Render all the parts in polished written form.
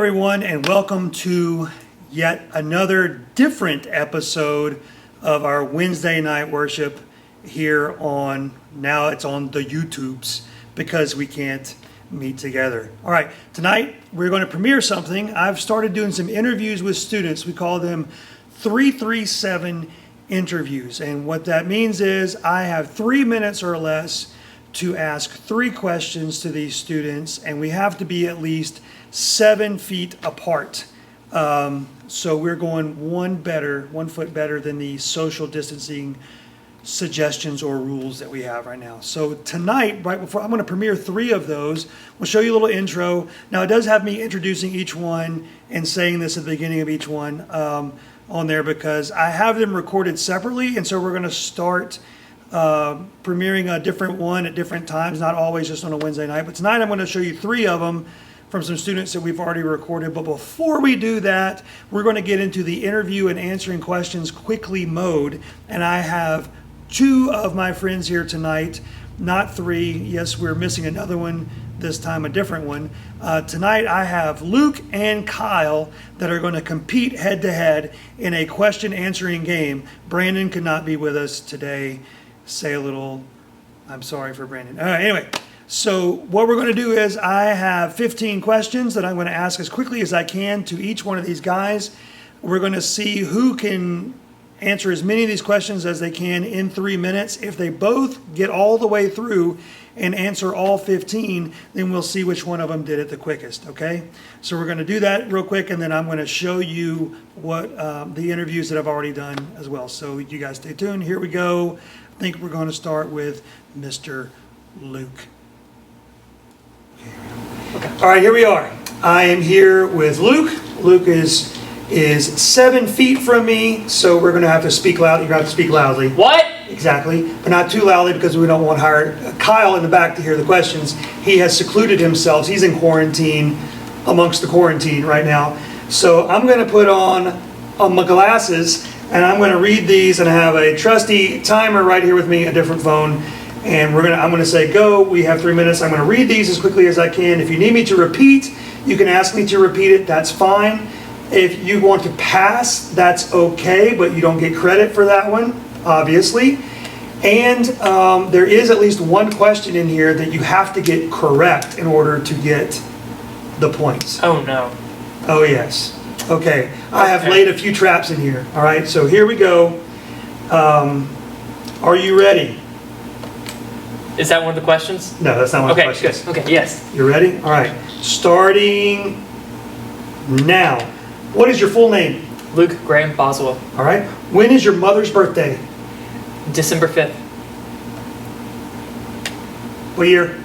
everyone, and welcome to yet another different episode of our Wednesday night worship here on, now it's on the YouTubes because we can't meet together. All right, tonight we're going to premiere something. I've started doing some interviews with students. We call them 337 interviews. And what that means is I have 3 minutes or less to ask 3 questions to these students, and we have to be at least 7 feet apart. So we're going one foot better than the social distancing suggestions or rules that we have right now. So tonight, right before, I'm going to premiere 3 of those. We'll show you a little intro. Now it does have me introducing each one and saying this at the beginning of each one on there because I have them recorded separately, and so we're going to start premiering a different one at different times, not always just on a Wednesday night. But tonight I'm going to show you 3 of them from some students that we've already recorded. But before we do that, we're going to get into the interview and answering questions quickly mode. And I have 2 of my friends here tonight, not 3. Yes, we're missing another one this time, a different one. Tonight I have Luke and Kyle that are going to compete head to head in a question answering game. Brandon could not be with us today. Say a little, I'm sorry for Brandon. All right, anyway. So what we're going to do is I have 15 questions that I'm going to ask as quickly as I can to each one of these guys. We're going to see who can answer as many of these questions as they can in 3 minutes. If they both get all the way through and answer all 15, then we'll see which one of them did it the quickest, okay? So we're going to do that real quick, and then I'm going to show you what the interviews that I've already done as well. So you guys stay tuned. Here we go. I think we're going to start with Mr. Luke. Okay. All right, here we are. I am here with Luke. Luke is 7 feet from me, so we're going to have to speak loud. You're going to have to speak loudly. What? Exactly, but not too loudly because we don't want Kyle in the back to hear the questions. He has secluded himself. He's in quarantine, amongst the quarantine right now. So I'm going to put on my glasses, and I'm going to read these, and I have a trusty timer right here with me, a different phone. And I'm going to say go. We have 3 minutes. I'm going to read these as quickly as I can. If you need me to repeat, you can ask me to repeat it. That's fine. If you want to pass, that's okay, but you don't get credit for that one, obviously. And there is at least one question in here that you have to get correct in order to get the points. Oh, no. Oh, yes. Okay. I have laid a few traps in here. All right, so here we go. Are you ready? Is that one of the questions? No, that's not one of the questions. Okay, good. Okay, yes. You ready? All right. Starting now. What is your full name? Luke Graham Boswell. All right. When is your mother's birthday? December 5th. What year?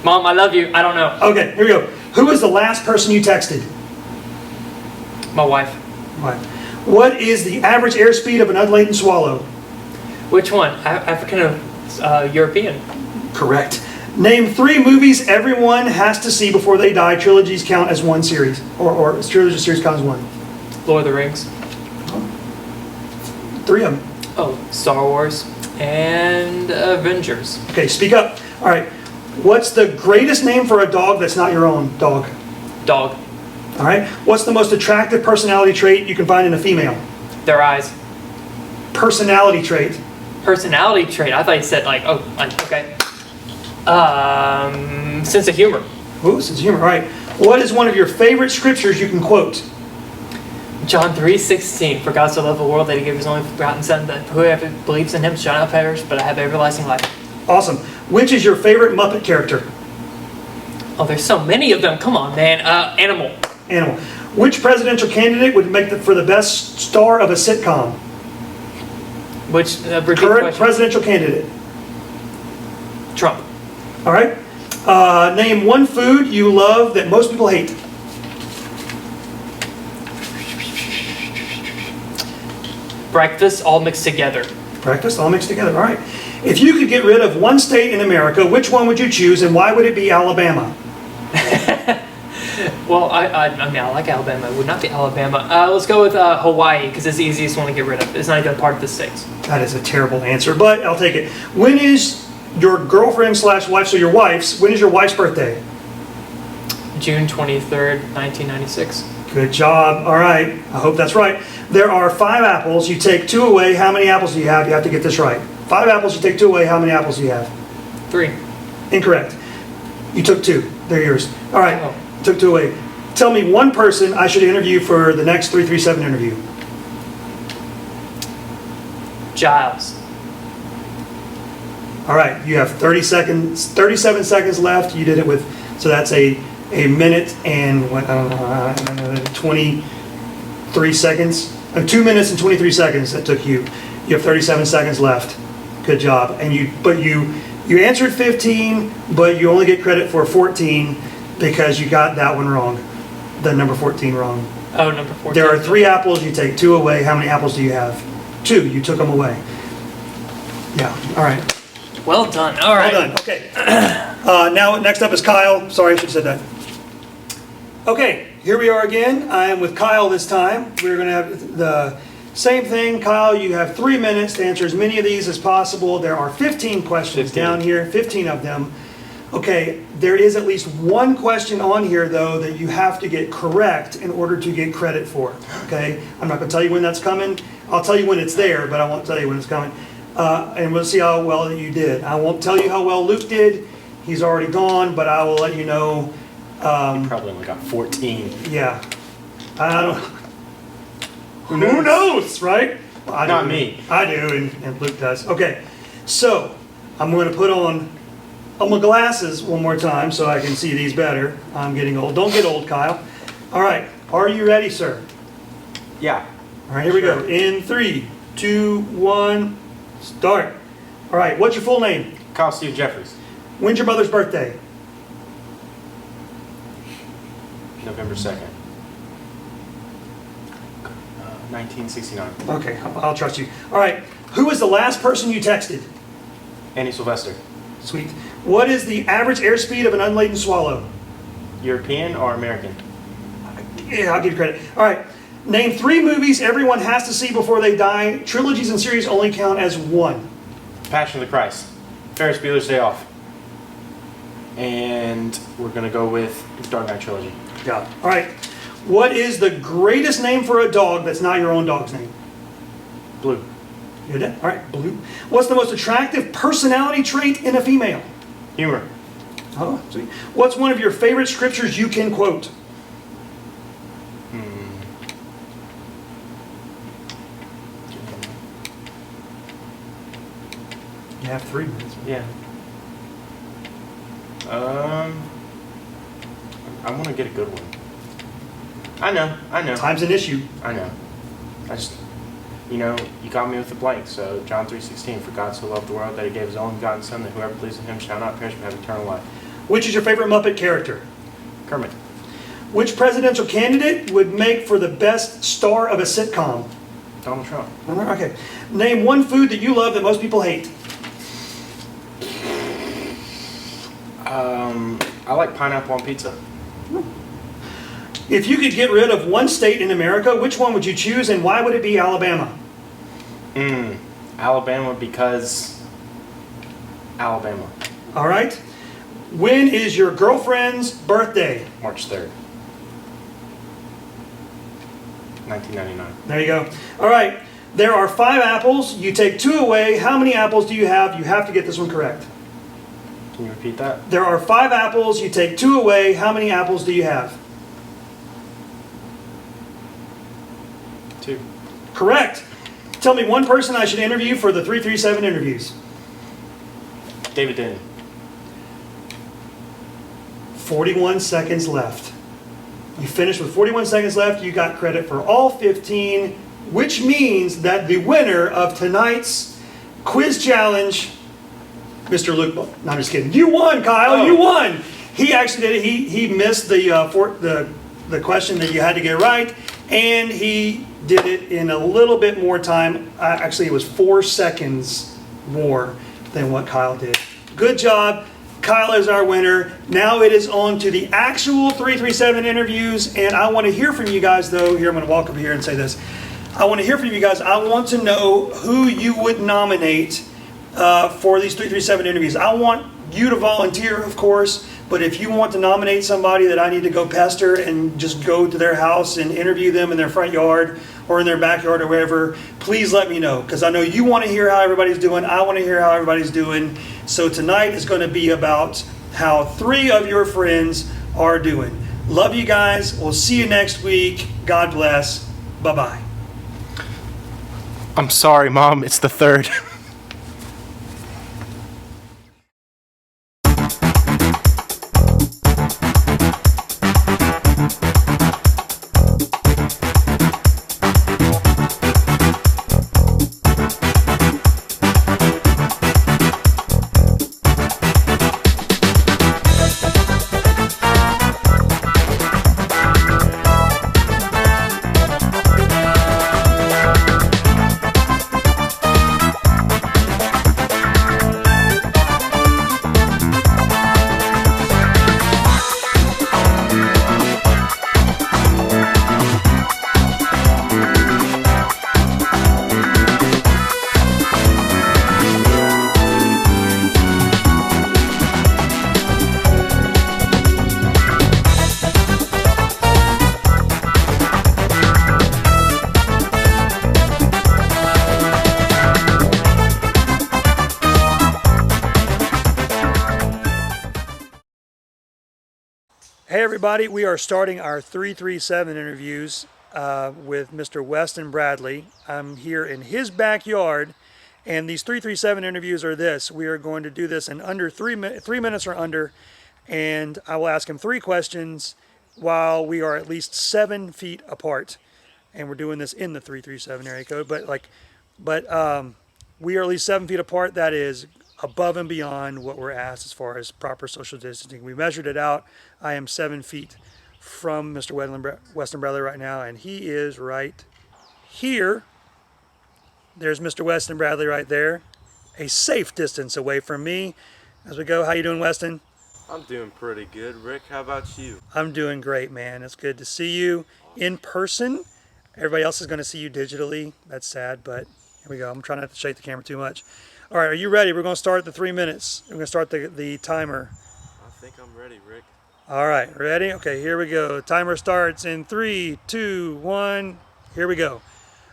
Mom, I love you. I don't know. Okay, here we go. Who was the last person you texted? My wife. All right. What is the average airspeed of an unladen swallow? Which one? African or European? Correct. Name 3 movies everyone has to see before they die. Trilogies count as one series. Or trilogy series count as one. Lord of the Rings. 3 of them. Oh, Star Wars and Avengers. Okay, speak up. All right. What's the greatest name for a dog that's not your own dog? Dog. All right. What's the most attractive personality trait you can find in a female? Their eyes. Personality trait. Personality trait. I thought you said okay. Sense of humor. Ooh, sense of humor. All right. What is one of your favorite scriptures you can quote? John 3:16. For God so loved the world that He gave His only begotten Son, that whoever believes in Him shall not perish, but have everlasting life. Awesome. Which is your favorite Muppet character? Oh, there's so many of them. Come on, man. Animal. Animal. Which presidential candidate would make for the best star of a sitcom? Which current presidential candidate? Trump. All right. Name 1 food you love that most people hate. Breakfast all mixed together. Breakfast all mixed together. All right. If you could get rid of one state in America, which one would you choose, and why would it be Alabama? Well, I mean, I like Alabama. It would not be Alabama. Let's go with Hawaii, because it's the easiest one to get rid of. It's not even part of the states. That is a terrible answer, but I'll take it. When is your girlfriend/wife, so your wife's, when is your wife's birthday? June 23rd, 1996. Good job. All right. I hope that's right. There are 5 apples. You take 2 away. How many apples do you have? You have to get this right. 5 apples. You take 2 away. How many apples do you have? 3. Incorrect. You took 2. They're yours. All right. Oh. Took 2 away. Tell me one person I should interview for the next 337 interview. Giles. All right. You have 37 seconds left. You did it with, so that's a minute and 23 seconds. 2 minutes and 23 seconds that took you. You have 37 seconds left. Good job. And you answered 15, but you only get credit for 14 because you got that one wrong. The number 14 wrong. Oh, number 14. There are 3 apples. You take 2 away. How many apples do you have? 2. You took them away. Yeah. All right. Well done. All right. Well done. Okay. Now, next up is Kyle. Sorry, I should have said that. Okay, here we are again. I am with Kyle this time. We're going to have the same thing. Kyle, you have 3 minutes to answer as many of these as possible. There are 15 questions 15. down here, 15 of them. Okay, there is at least one question on here, though, that you have to get correct in order to get credit for. Okay, I'm not going to tell you when that's coming. I'll tell you when it's there, but I won't tell you when it's coming. And we'll see how well you did. I won't tell you how well Luke did. He's already gone, but I will let you know. Probably only got 14. Yeah. I don't. Who knows, right? Well, I Not do. me. I do, and Luke does. Okay, so I'm going to put on my glasses one more time so I can see these better. I'm getting old. Don't get old, Kyle. All right, are you ready, sir? Yeah. All right, here we go. In 3, 2, 1, start. All right, what's your full name? Kyle Steve Jeffries. When's your mother's birthday? November 2nd. 1969. Okay, I'll trust you. All right, who was the last person you texted? Andy Sylvester. Sweet. What is the average airspeed of an unladen swallow? European or American? Yeah, I'll give you credit. All right, name 3 movies everyone has to see before they die. Trilogies and series only count as 1. Passion of the Christ. Ferris Bueller's Day Off. And we're going to go with Dark Knight Trilogy. Yeah. All right, what is the greatest name for a dog that's not your own dog's name? Blue. You did? All right, Blue. What's the most attractive personality trait in a female? Humor. Oh, sweet. What's one of your favorite scriptures you can quote? You have 3 minutes. Yeah. I want to get a good one. I know. Time's an issue. I know. I just, you got me with the blank. So John 3:16, for God so loved the world that he gave his only begotten Son, that whoever believes in him shall not perish but have eternal life. Which is your favorite Muppet character? Kermit. Which presidential candidate would make for the best star of a sitcom? Donald Trump. Okay. Name one food that you love that most people hate. I like pineapple on pizza. If you could get rid of one state in America, which one would you choose and why would it be Alabama? Alabama because Alabama. All right. When is your girlfriend's birthday? March 3rd. 1999. There you go. All right. There are 5 apples. You take 2 away. How many apples do you have? You have to get this one correct. Can you repeat that? There are 5 apples. You take 2 away. How many apples do you have? 2. Correct. Tell me one person I should interview for the 337 interviews. David Denny. 41 seconds left. You finished with 41 seconds left. You got credit for all 15, which means that the winner of tonight's quiz challenge, Mr. Luke, no, I'm just kidding. You won, Kyle. Oh. You won. He actually did it. He missed the question that you had to get right, and he did it in a little bit more time. Actually, it was 4 seconds more than what Kyle did. Good job. Kyle is our winner. Now it is on to the actual 337 interviews, and I want to hear from you guys, though. Here, I'm going to walk over here and say this. I want to hear from you guys. I want to know who you would nominate for these 337 interviews. I want you to volunteer, of course, But if you want to nominate somebody that I need to go pester and just go to their house and interview them in their front yard or in their backyard or wherever, please let me know. Because I know you want to hear how everybody's doing. I want to hear how everybody's doing. So tonight is going to be about how 3 of your friends are doing. Love you guys. We'll see you next week. God bless. Bye-bye. I'm sorry, Mom. It's the 3rd. Hey everybody, we are starting our 337 interviews with Mr. Weston Bradley. I'm here in his backyard, and these 337 interviews are this. We are going to do this in under 3 minutes or under, and I will ask him 3 questions while we are at least 7 feet apart. And we're doing this in the 337 area code, but we are at least 7 feet apart. That is above and beyond what we're asked as far as proper social distancing. We measured it out. I am 7 feet from Mr. Weston Bradley right now, and he is right here. There's Mr. Weston Bradley right there, a safe distance away from me. As we go, how you doing, Weston? I'm doing pretty good. Rick, how about you? I'm doing great, man. It's good to see you in person. Everybody else is going to see you digitally. That's sad, but here we go. I'm trying not to shake the camera too much. All right, are you ready? We're going to start the 3 minutes. We're going to start the timer. I think I'm ready, Rick. All right, ready? Okay, here we go. Timer starts in 3, 2, 1. Here we go.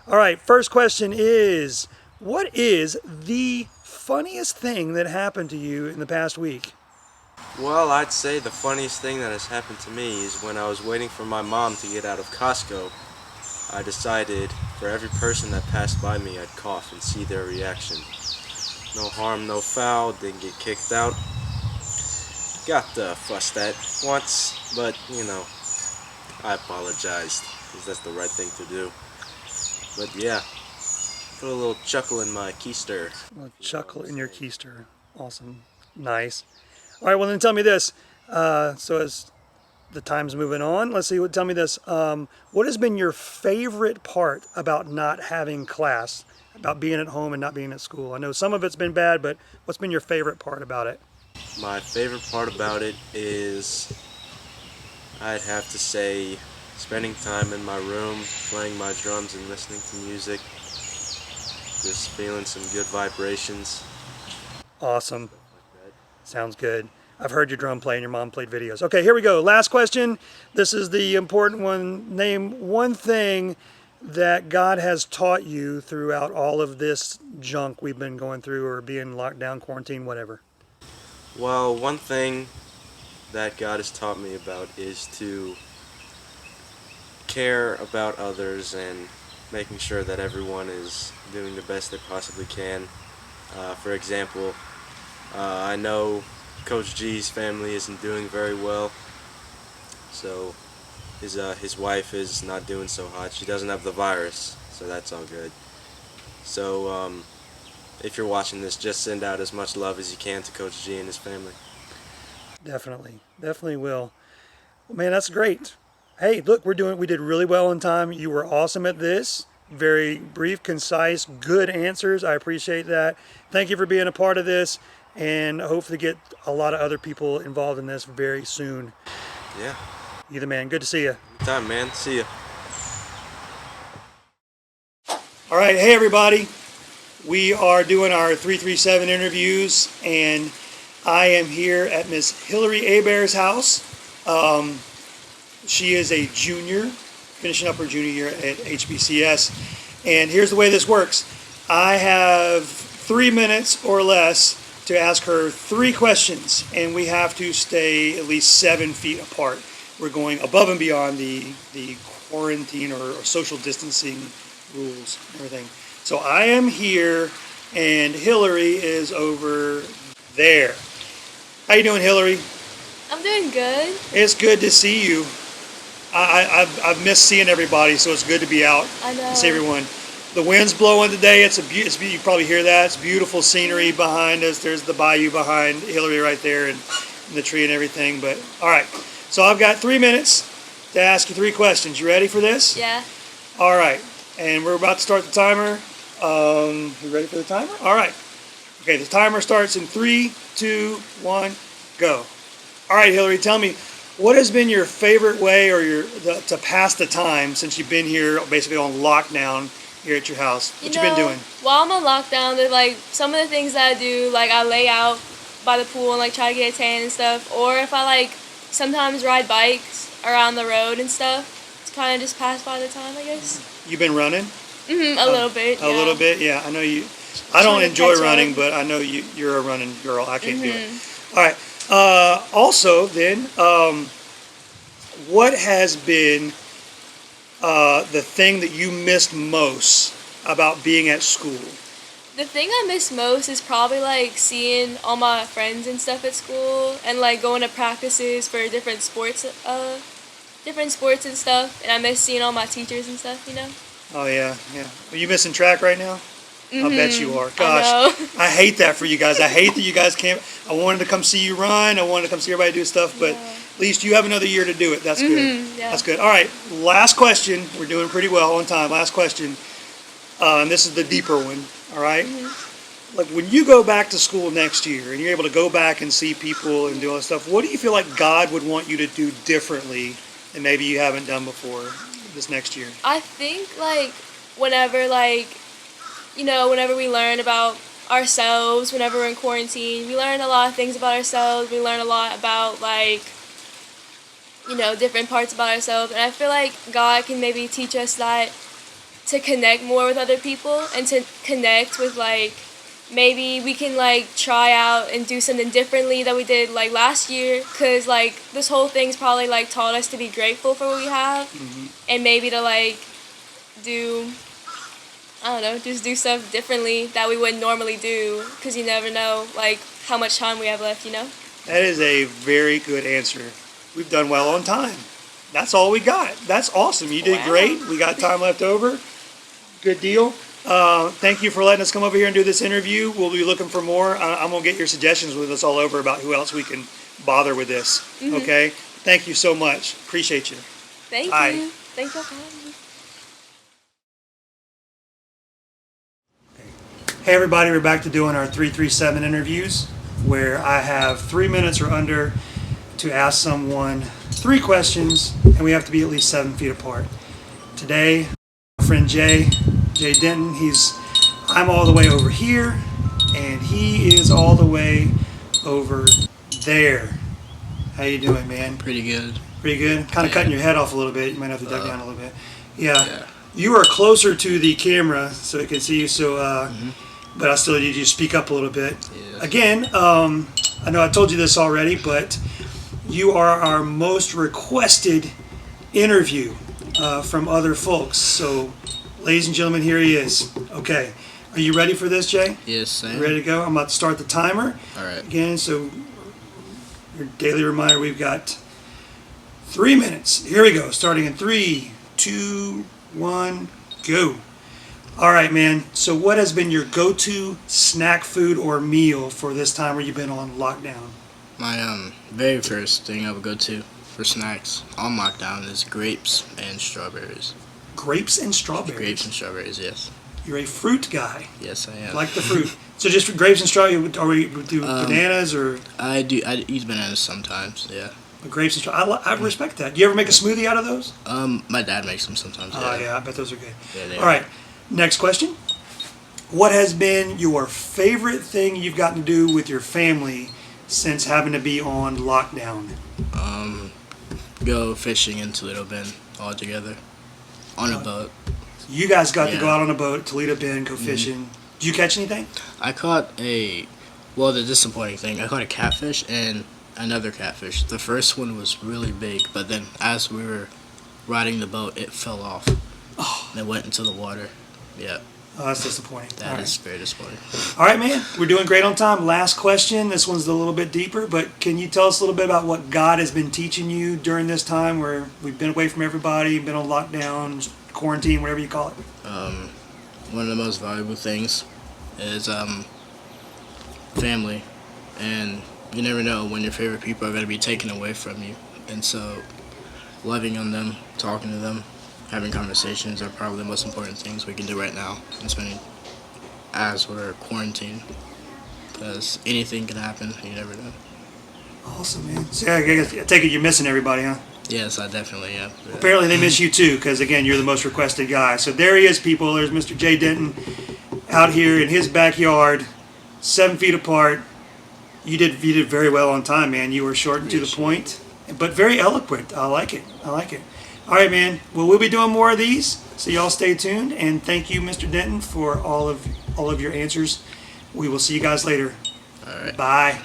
All right, first question is, what is the funniest thing that happened to you in the past week? Well, I'd say the funniest thing that has happened to me is when I was waiting for my mom to get out of Costco, I decided for every person that passed by me, I'd cough and see their reaction. No harm, no foul, didn't get kicked out. Got fussed at once, but, you know, I apologized, because that's the right thing to do. But yeah, put a little chuckle in my keister. A little chuckle in your keister. Awesome. Nice. All right, well then tell me this. So as the time's moving on, let's see, tell me this. What has been your favorite part about not having class? About being at home and not being at school? I know some of it's been bad, but what's been your favorite part about it? My favorite part about it is, I'd have to say, spending time in my room, playing my drums and listening to music. Just feeling some good vibrations. Awesome. Sounds good. I've heard your drum play and your mom played videos. Okay, here we go. Last question. This is the important one. Name one thing that God has taught you throughout all of this junk we've been going through, or being locked down, quarantined, whatever. Well, one thing that God has taught me about is to care about others and making sure that everyone is doing the best they possibly can. For example, I know Coach G's family isn't doing very well, so his wife is not doing so hot. She doesn't have the virus, so that's all good. So if you're watching this, just send out as much love as you can to Coach G and his family. Definitely will. Well, man, that's great. Hey, look, we did really well on time. You were awesome at this. Very brief, concise, good answers. I appreciate that. Thank you for being a part of this, and hopefully get a lot of other people involved in this very soon. Yeah. You the man. Good to see you. Time, man. See ya. All right, hey everybody. We are doing our 337 interviews, and I am here at Miss Hillary Abear's house. She is a junior, finishing up her junior year at HBCS. And here's the way this works. I have 3 minutes or less to ask her 3 questions, and we have to stay at least 7 feet apart. We're going above and beyond the quarantine or social distancing rules and everything. So I am here, and Hillary is over there. How you doing, Hillary? I'm doing good. It's good to see you. I've missed seeing everybody, so it's good to be out I know. and see everyone. The wind's blowing today. You probably hear that. It's beautiful scenery behind us. There's the bayou behind Hillary right there, and the tree and everything. But all right, so I've got 3 minutes to ask you 3 questions. You ready for this? Yeah. All right, and we're about to start the timer. You ready for the timer? All right. Okay, the timer starts in 3, 2, 1, go. All right, Hillary, tell me, what has been your favorite way to pass the time since you've been here basically on lockdown here at your house? What you been doing? While I'm on lockdown, there's like some of the things that I do, like I lay out by the pool and like try to get a tan and stuff. Or if I like sometimes ride bikes around the road and stuff to kind of just pass by the time, I guess. You been running? A little bit. A little bit, yeah. I know you. I don't enjoy running, but I know you're a running girl. I can't do it. All right. Also, then, what has been the thing that you missed most about being at school? The thing I miss most is probably like seeing all my friends and stuff at school and like going to practices for different sports and stuff. And I miss seeing all my teachers and stuff, you know? Oh, yeah, yeah. Are you missing track right now? I bet you are. I Gosh, know. I hate that for you guys. I hate that you guys can't. I wanted to come see you run. I wanted to come see everybody do stuff, but at least you have another year to do it. That's good. Yeah. That's good. All right, last question. We're doing pretty well on time. Last question. And this is the deeper one, all right? Like when you go back to school next year and you're able to go back and see people and do all that stuff, what do you feel like God would want you to do differently than maybe you haven't done before this next year? I think like whenever we learn about ourselves, whenever we're in quarantine, we learn a lot of things about ourselves. We learn a lot about different parts about ourselves. And I feel like God can maybe teach us that to connect more with other people and to connect with maybe we can try out and do something differently that we did last year, because this whole thing's probably taught us to be grateful for what we have, and maybe to do, I don't know, just do stuff differently that we wouldn't normally do, because you never know how much time we have left, you know? That is a very good answer. We've done well on time. That's all we got. That's awesome. You did great. We got time left over. Good deal. Thank you for letting us come over here and do this interview. We'll be looking for more. I'm going to get your suggestions with us all over about who else we can bother with this. Okay? Thank you so much. Appreciate you. Thank Bye. you. Thank you for having me. Hey everybody, we're back to doing our 337 interviews, where I have 3 minutes or under to ask someone 3 questions, and we have to be at least 7 feet apart. Today, my friend Jay Denton, I'm all the way over here, and he is all the way over there. How you doing, man? Pretty good. Pretty good? Kind of cutting your head off a little bit. You might have to duck down a little bit. Yeah. You are closer to the camera so it can see you, so but I still need you to speak up a little bit. Yeah. Again, I know I told you this already, but you are our most requested interview from other folks. So, ladies and gentlemen, here he is. Okay. Are you ready for this, Jay? Yes, I am. You ready to go? I'm about to start the timer. All right. Again, so your daily reminder, we've got 3 minutes. Here we go. Starting in 3, 2, 1, go. All right, man. So what has been your go-to snack food or meal for this time where you've been on lockdown? My very first thing I would go to for snacks on lockdown is grapes and strawberries. Grapes and strawberries? Grapes and strawberries, yes. You're a fruit guy. Yes, I am. Like the fruit. So just for grapes and strawberries, or we do bananas or? I eat bananas sometimes, yeah. But grapes and strawberries, I respect that. Do you ever make a smoothie out of those? My dad makes them sometimes, Oh, yeah, I bet those are good. Yeah, they All right, next question. What has been your favorite thing you've gotten to do with your family since having to be on lockdown? Go fishing in Toledo Bend all together on a boat. You guys got to go Yeah. out on a boat, Toledo Bend, go fishing. Did you catch anything? I caught the disappointing thing, I caught a catfish and another catfish. The first one was really big, but then as we were riding the boat, it fell off. And it went into the water. Yeah, Oh, that's disappointing. that is very disappointing. All right, man. We're doing great on time. Last question. This one's a little bit deeper, but can you tell us a little bit about what God has been teaching you during this time where we've been away from everybody, been on lockdown, quarantine, whatever you call it? One of the most valuable things is family, and you never know when your favorite people are going to be taken away from you, and so loving on them, talking to them, having conversations are probably the most important things we can do right now, and spending as we're quarantined, because anything can happen. You never know. Awesome, man. So I take it you're missing everybody, huh? Yes, I definitely am. Yeah. Apparently they miss you too, because again, you're the most requested guy. So there he is, people. There's Mr. Jay Denton out here in his backyard, 7 feet apart. You did very well on time, man. You were short and to the point, but very eloquent. I like it. All right, man. Well, we'll be doing more of these, so y'all stay tuned. And thank you, Mr. Denton, for all of your answers. We will see you guys later. All right. Bye.